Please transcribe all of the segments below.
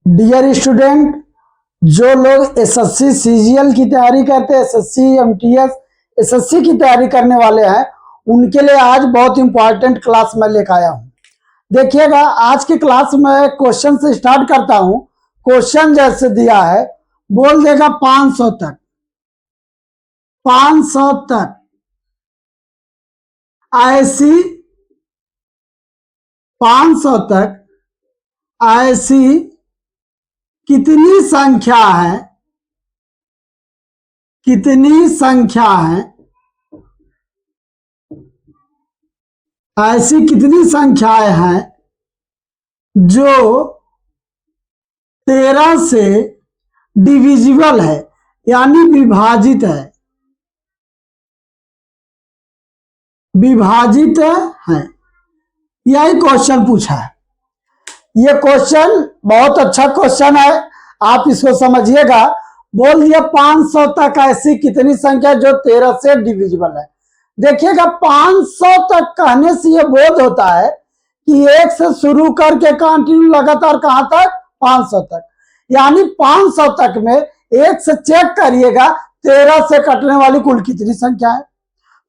Dear student, जो लोग SSC CGL की तैयारी करते हैं, एसएससी एमटीएस एसएससी की तैयारी करने वाले हैं, उनके लिए आज बहुत इंपॉर्टेंट क्लास मैं लेकर आया हूं। देखिएगा, आज की क्लास में क्वेश्चन से स्टार्ट करता हूं। क्वेश्चन जैसे दिया है, बोल देगा 500 तक, 500 तक ऐसी 500 तक ऐसी कितनी संख्या है, कितनी संख्या है, ऐसी कितनी संख्याएं हैं जो 13 से डिविजिबल है, यानी विभाजित है, विभाजित है। यही क्वेश्चन पूछा है। ये क्वेश्चन बहुत अच्छा क्वेश्चन है, आप इसको समझिएगा। बोल दिया 500 तक ऐसी कितनी संख्या जो 13 से डिविजिबल है। देखिएगा, 500 तक कहने से ये बोध होता है कि 1 से शुरू करके कंटिन्यू लगातार कहां तक, 500 तक। यानी 500 तक में 1 से चेक करिएगा 13 से कटने वाली कुल कितनी संख्या है।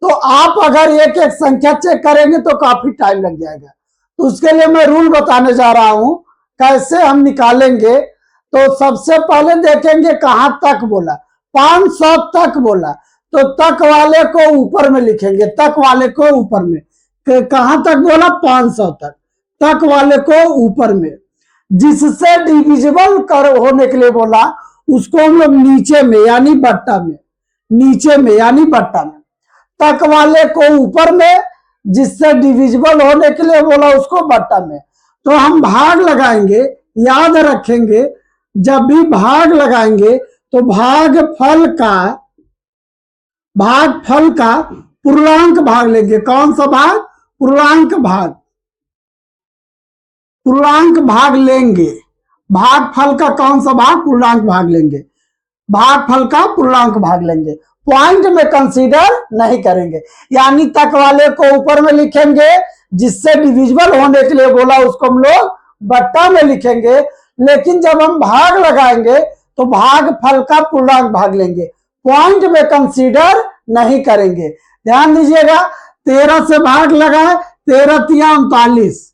तो आप अगर एक एक संख्या चेक करेंगे तो काफी टाइम लग जाएगा। तो उसके लिए मैं रूल बताने जा रहा हूं, कैसे हम निकालेंगे। तो सबसे पहले देखेंगे कहां तक बोला, 500 तक बोला, तो तक वाले को ऊपर में लिखेंगे, तक वाले को ऊपर में। कहां तक बोला, 500 तक, तक वाले को ऊपर में। जिससे डिविजिबल कर होने के लिए बोला, उसको हम लोग नीचे में यानी बट्टा में, नीचे में यानी बट्टा में। तक वाले को ऊपर में, जिससे डिविजिबल होने के लिए बोला उसको बट्टा में। तो हम भाग लगाएंगे, याद रखेंगे, जब भी भाग लगाएंगे तो भागफल का पूर्णांक भाग लेंगे। कौन सा भाग, पूर्णांक भाग, पूर्णांक भाग लेंगे। भागफल का कौन सा भाग, पूर्णांक भाग लेंगे, भागफल का पूर्णांक भाग लेंगे। पॉइंट में कंसीडर नहीं करेंगे, यानी तक वाले को ऊपर में लिखेंगे, जिससे डिविजिबल होने के लिए बोला उसको हम लोग बट्टा में लिखेंगे। लेकिन जब हम भाग लगाएंगे तो भागफल का पूर्णांक भाग लेंगे, पॉइंट में कंसीडर नहीं करेंगे। ध्यान दीजिएगा, 13 से भाग लगाए, 13 तिया 39,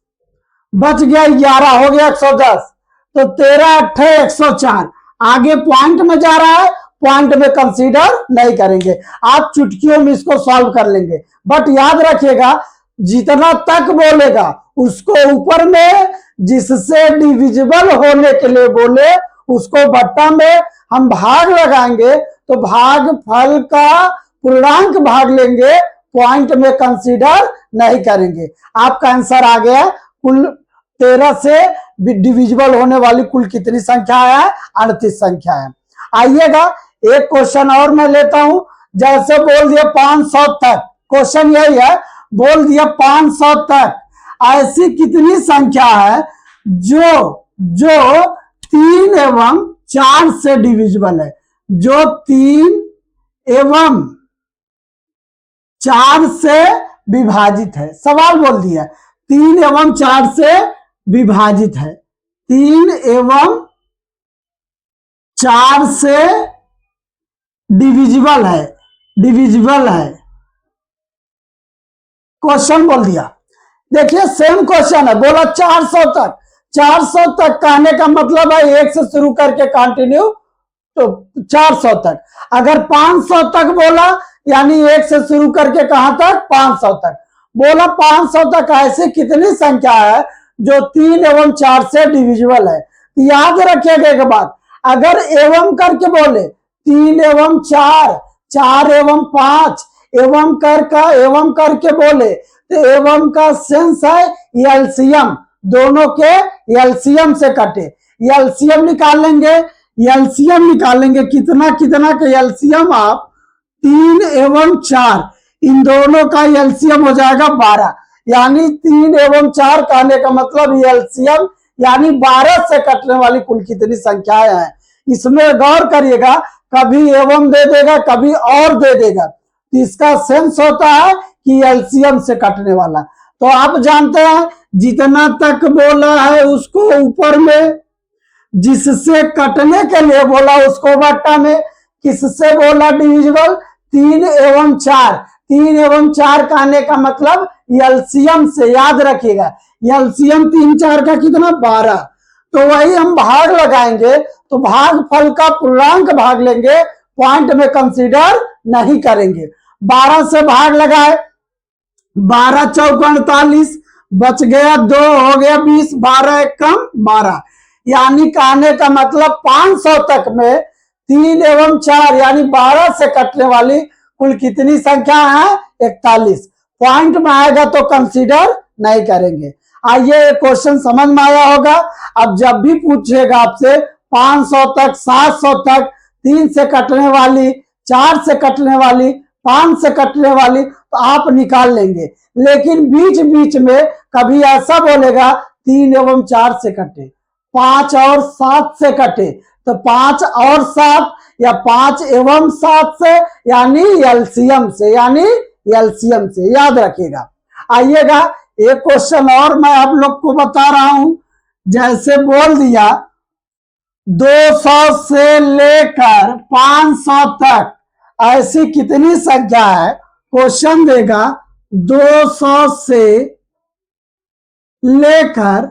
बच गया 11, हो गया 110। तो 13 8 104, आगे पॉइंट में जा रहा है, पॉइंट में कंसीडर नहीं करेंगे। आप चुटकियों में इसको सॉल्व कर लेंगे, बट याद रखिएगा जितना तक बोलेगा उसको ऊपर में, जिससे डिविजिबल होने के लिए बोले उसको बट्टा में। हम भाग लगाएंगे तो भागफल का पूर्णांक भाग लेंगे, पॉइंट में कंसीडर नहीं करेंगे। आपका आंसर आ गया। कुल 13 से डिविजिबल होने वाली कुल कितनी संख्या है, 38 संख्या है। आइएगा, एक क्वेश्चन और मैं लेता हूं। जैसे बोल दिया 500 तक, क्वेश्चन यही है, बोल दिया 500 तक ऐसी कितनी संख्या है जो 3 एवं 4 से डिविजिबल है, जो 3 एवं 4 से विभाजित है। सवाल बोल दिया 3 एवं 4 से विभाजित है, 3 एवं 4 से डिविजिबल है, डिविजिबल है। क्वेश्चन बोल दिया, देखिए सेम क्वेश्चन है, बोला 400 तक। 400 तक कहने का मतलब है 1 से शुरू करके कंटिन्यू तो 400 तक। अगर 500 तक बोला, यानी 1 से शुरू करके कहां तक, 500 तक। बोला 500 तक ऐसी कितनी संख्या है जो 3 एवं 4 से डिविजिबल है। याद रखिएगा एक बात, अगर एवं करके बोले 3 एवं 4, 4 एवं 5, एवं करके बोले तो एवं का सेंस है एलसीएम, दोनों के एलसीएम से कटे। एलसीएम निकाल लेंगे, एलसीएम निकालेंगे, कितना कितना का एलसीएम, आप 3 एवं 4, इन दोनों का एलसीएम हो जाएगा 12। यानी 3 एवं 4 कहने का मतलब एलसीएम, यानी 12 से कटने वाली कुल कितनी संख्याएं हैं। इसमें गौर करिएगा, कभी एवं दे देगा, कभी और दे देगा, तो इसका सेंस होता है कि एलसीएम से कटने वाला। तो आप जानते हैं जितना तक बोला है उसको ऊपर में, जिससे कटने के लिए बोला उसको बट्टा में, किससे बोला डिविजिबल, 3 एवं 4, 3 एवं 4 कहने का मतलब एलसीएम से, याद रखिएगा एलसीएम 3 4 का कितना 12, तो वही हम भाग लगाएंगे, तो भागफल का पूर्णांक भाग लेंगे, पॉइंट में कंसीडर नहीं करेंगे। 12 से भाग लगाए, 12 चौका 48, बच गया 2, हो गया 20, 12 एक कम 12, यानी कहने का मतलब 500 तक में 3 एवं 4 यानी 12 से कटने वाली कुल कितनी संख्या है, 41। पॉइंट में आएगा तो कंसीडर नहीं करेंगे। आइए क्वेश्चन समझ में आया होगा। अब जब भी पूछेगा आपसे 500 तक, 700 तक, 3 से कटने वाली, 4 से कटने वाली, 5 से कटने वाली, तो आप निकाल लेंगे, लेकिन बीच बीच में कभी ऐसा बोलेगा 3 एवं 4 से कटे, 5 और 7 से कटे, तो 5 और 7 या 5 एवं 7 से, यानी एलसीएम से, यानी एलसीएम से, याद रखिएगा। आइएगा एक क्वेश्चन और मैं आप लोग को बता रहा हूं, जैसे बोल दिया 200 से लेकर 500 तक ऐसी कितनी संख्या है, क्वेश्चन देगा 200 से लेकर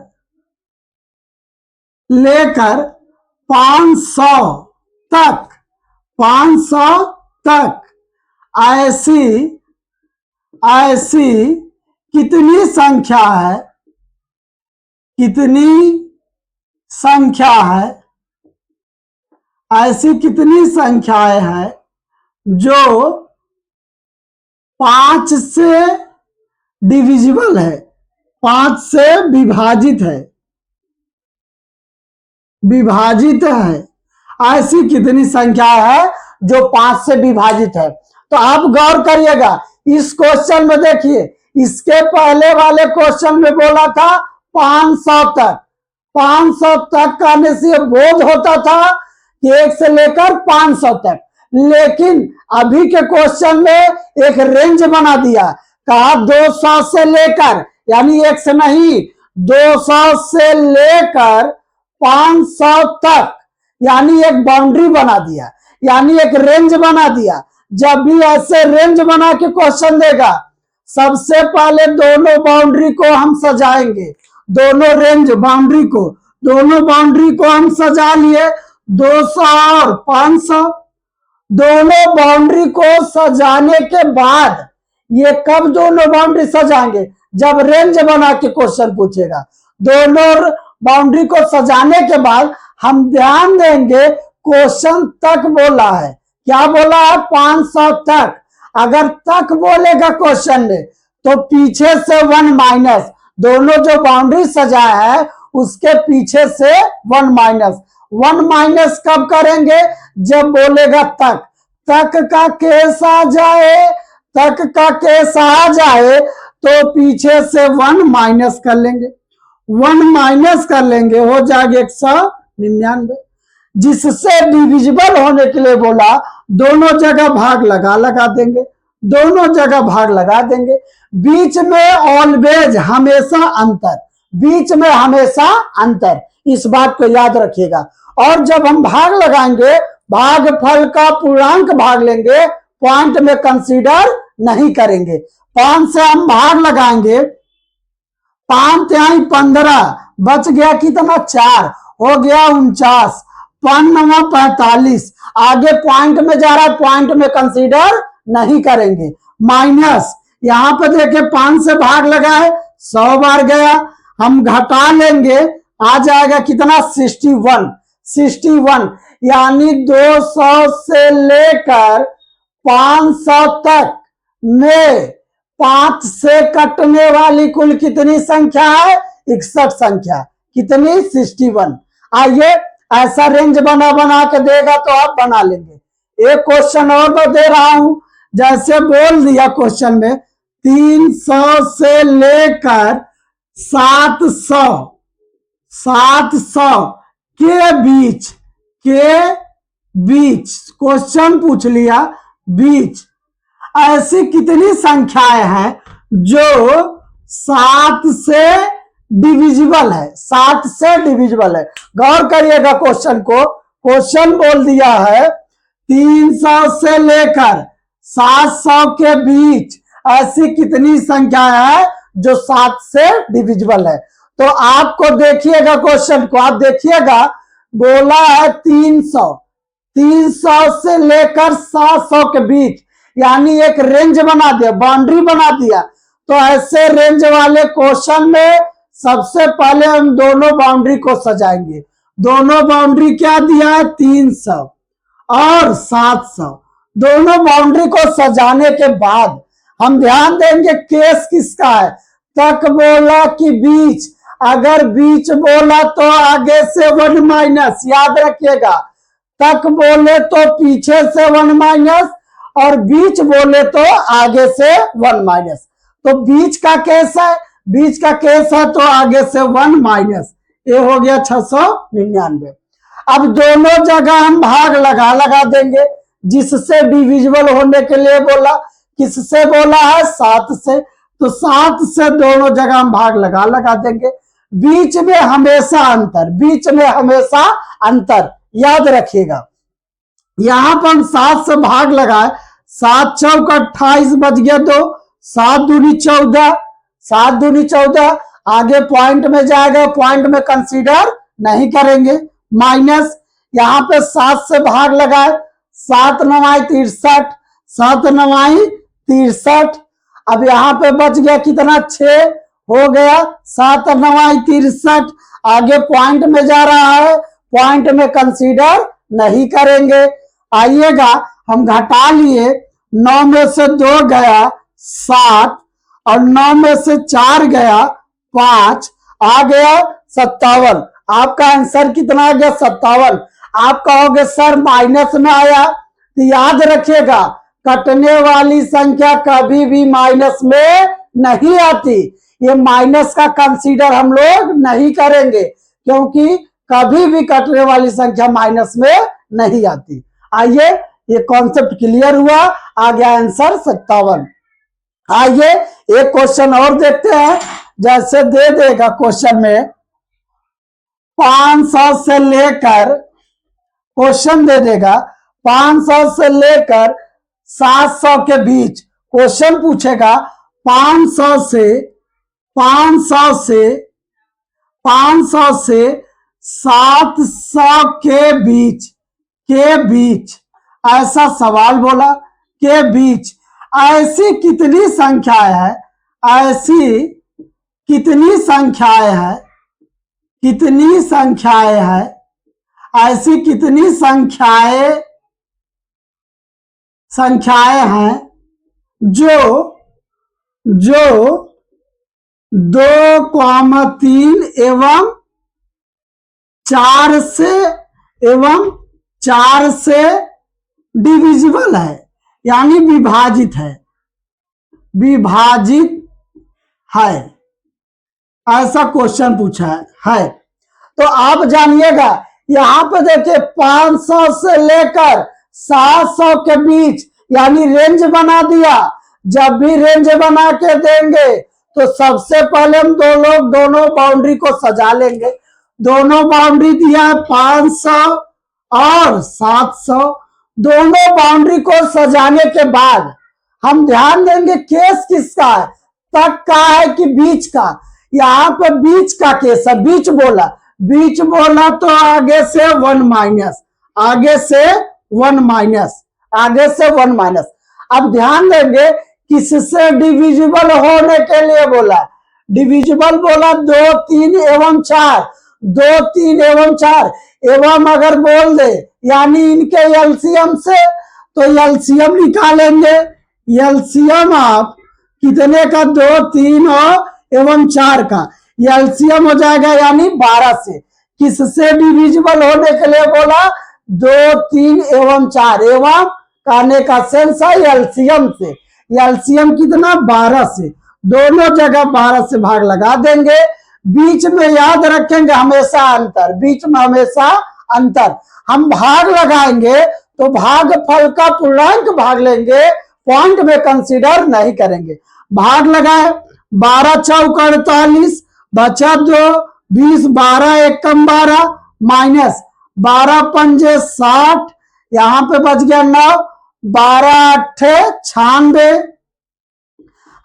500 तक, 500 तक ऐसी कितनी संख्या है, कितनी संख्या है, ऐसी कितनी संख्याएं हैं जो 5 से डिविजिबल है, 5 से विभाजित है, विभाजित है, ऐसी कितनी संख्या है जो 5 से विभाजित है। तो आप गौर करिएगा इस क्वेश्चन में, देखिए इसके पहले वाले क्वेश्चन में बोला था 500 तक, 500 तक कहने से बोध होता था कि 1 से लेकर 500 तक, लेकिन अभी के क्वेश्चन में एक रेंज बना दिया, कहा 200 से लेकर, यानी 1 से नहीं, 200 से लेकर 500 तक, यानी एक बाउंड्री बना दिया, यानी एक रेंज बना दिया। जब भी ऐसे रेंज बना के क्वेश्चन देगा, सबसे पहले दोनों बाउंड्री को हम सजाएंगे, दोनों रेंज बाउंड्री को, दोनों बाउंड्री को हम सजा लिए, 200 और 500, दोनों बाउंड्री को सजाने के बाद, ये कब दोनों बाउंड्री सजाएंगे, जब रेंज बना के क्वेश्चन पूछेगा। दोनों बाउंड्री को सजाने के बाद हम ध्यान देंगे क्वेश्चन तक बोला है, क्या बोला है, 500 तक। अगर तक बोलेगा क्वेश्चन में तो पीछे से 1 माइनस, दोनों जो बाउंड्री सजाया है उसके पीछे से 1 माइनस, 1 माइनस कब करेंगे, जब बोलेगा तक, तक का केस आ जाए, तक का केस आ जाए तो पीछे से 1 माइनस कर लेंगे, 1 माइनस कर लेंगे, हो जाएगा 199। जिससे डिविजिबल होने के लिए बोला दोनों जगह भाग लगा देंगे, दोनों जगह भाग लगा देंगे। बीच में ऑलवेज, हमेशा अंतर, बीच में हमेशा अंतर, इस बात को याद रखिएगा। और जब हम भाग लगाएंगे, भागफल का पूर्णांक भाग लेंगे, पॉइंट में कंसीडर नहीं करेंगे। 5 से हम भाग लगाएंगे, 5 तिहाई 15, बच गया कितना 4, हो गया 49, 5 45, आगे पॉइंट में जा रहा है, पॉइंट में कंसीडर नहीं करेंगे। माइनस, यहां पर देखे 5 से भाग लगाए, 100 बार गया, हम घटा लेंगे, आ जाएगा कितना 61, 61, यानी 200 से लेकर 500 तक में 5 से कटने वाली कुल कितनी संख्या है, 61 संख्या, कितनी 61। आइए ऐसा रेंज बना के देगा तो आप बना लेंगे। एक क्वेश्चन और मैं दे रहा हूं, जैसे बोल दिया क्वेश्चन में 300 से लेकर 700 के बीच, क्वेश्चन पूछ लिया बीच, ऐसी कितनी संख्याएं हैं जो 7 से डिविजिबल है, 60 से डिविजिबल है। गौर करिएगा क्वेश्चन को, क्वेश्चन बोल दिया है 300 से लेकर 700 के बीच ऐसी कितनी संख्या है जो 7 से डिविजिबल है। तो आपको देखिएगा क्वेश्चन को, आप देखिएगा बोला है 300 से लेकर 700 के बीच, यानी एक रेंज बना दिया, बाउंड्री बना दिया। तो ऐसे रेंज वाले क्वेश्चन में सबसे पहले हम दोनों बाउंड्री को सजाएंगे। दोनों बाउंड्री क्या दिया है, 300 और 700। दोनों बाउंड्री को सजाने के बाद हम ध्यान देंगे केस किसका है। तक बोला कि बीच, अगर बीच बोला तो आगे से 1 माइनस, याद रखिएगा। तक बोले तो पीछे से 1 माइनस और बीच बोले तो आगे से 1 माइनस। तो बीच का केस है, बीच का केस है तो आगे से 1 माइनस। ये हो गया 699। अब दोनों जगह हम भाग लगा देंगे, जिससे डिविजिबल होने के लिए बोला, किससे बोला है, 7 से। तो 7 से दोनों जगह हम भाग लगा देंगे। बीच में हमेशा अंतर, बीच में हमेशा अंतर, याद रखिएगा। यहां पर हम 7 से भाग लगाए, 7 चौक 28 बच गया 2, 7 दूनी 14, 7 दूनी 14। आगे पॉइंट में जाएगा, पॉइंट में कंसीडर नहीं करेंगे। माइनस यहां पे 7 से भाग लगाए, 7 9 63, 7 9 63। अब यहां पे बच गया कितना, 6 हो गया, 7 9 63। आगे पॉइंट में जा रहा है, पॉइंट में कंसीडर नहीं करेंगे। आइएगा हम घटा लिए, 9 में से 2 गया 7 और 9 में से 4 गया 5, आ गया 57। आपका आंसर कितना आ गया, 57। आप कहोगे सर माइनस में आया, तो याद रखिएगा कटने वाली संख्या कभी भी माइनस में नहीं आती। ये माइनस का कंसीडर हम लोग नहीं करेंगे, क्योंकि कभी भी कटने वाली संख्या माइनस में नहीं आती। आइए, ये कॉन्सेप्ट क्लियर हुआ, आ गया आंसर 57। आइए एक क्वेश्चन और देखते हैं। जैसे दे देगा क्वेश्चन में 500 से लेकर, क्वेश्चन दे देगा 500 से लेकर 700 के बीच, क्वेश्चन पूछेगा 500 से 700 के बीच ऐसा सवाल बोला, के बीच ऐसी कितनी संख्याएं हैं, ऐसी कितनी संख्याएं हैं, कितनी संख्याएं हैं, ऐसी कितनी संख्याएं हैं जो 2, 3 एवं 4 से डिविजिबल है, यानी विभाजित है, ऐसा क्वेश्चन पूछा है। तो आप जानिएगा, यहां पे देखिए 500 से लेकर 700 के बीच, यानी रेंज बना दिया। जब भी रेंज बना के देंगे तो सबसे पहले हम दोनों बाउंड्री को सजा लेंगे। दोनों बाउंड्री दिया है 500 और 700। दोनों बाउंड्री को सजाने के बाद हम ध्यान देंगे केस किसका है, तक का है कि बीच का। यहाँ पे बीच का केस है, बीच बोला तो आगे से 1 माइनस, आगे से 1 माइनस। अब ध्यान देंगे किससे डिविजिबल होने के लिए बोला, डिविजिबल बोला 2, 3 एवं 4, 2, 3 एवं 4 एवं अगर बोल दे यानी इनके एलसीएम से, तो एलसीएम निकालेंगे। एलसीएम आप कितने का, 2, 3 और एवं 4 का एलसीएम हो जाएगा, यानी 12 से। किससे डिविजिबल होने के लिए बोला, 2, 3 एवं 4, एवं कहने का सेंस है एलसीएम से। एलसीएम कितना, 12 से। दोनों जगह 12 से भाग लगा देंगे। बीच में याद रखेंगे हमेशा अंतर, बीच में हमेशा अंतर। हम भाग लगाएंगे तो भाग फल का पूर्णांक भाग लेंगे, पॉइंट में कंसीडर नहीं करेंगे। भाग लगाए, 12 चौक 48, बचा 2, 20, 12 एक कम 12 माइनस 12 पंजे 60, यहां पे बच गया 9, 12 अट्ठे 96,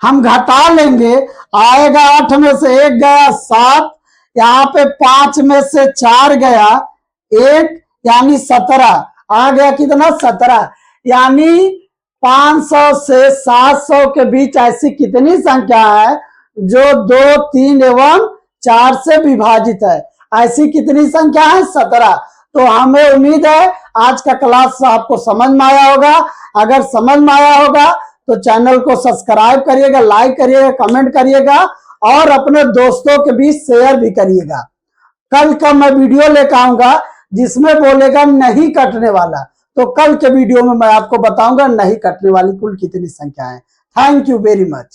हम घटा लेंगे, आएगा 8 में से 1 गया 7, यहाँ पे 5 में से 4 गया 1, यानी 17, आ गया कितना 17, यानी 500 से 700 के बीच ऐसी कितनी संख्या है जो 2, 3 एवं 4 से विभाजित है, ऐसी कितनी संख्या है 17। तो हमें उम्मीद है आज का क्लास आपको समझ में आया होगा। अगर समझ में आया होगा तो चैनल को सब्सक्राइब करिएगा, लाइक करिएगा, कमेंट करिएगा और अपने दोस्तों के बीच शेयर भी करिएगा। कल का मैं वीडियो लेकर आऊंगा जिसमें बोलेगा नहीं कटने वाला, तो कल के वीडियो में मैं आपको बताऊंगा नहीं कटने वाली कुल कितनी संख्या है। Thank you very much.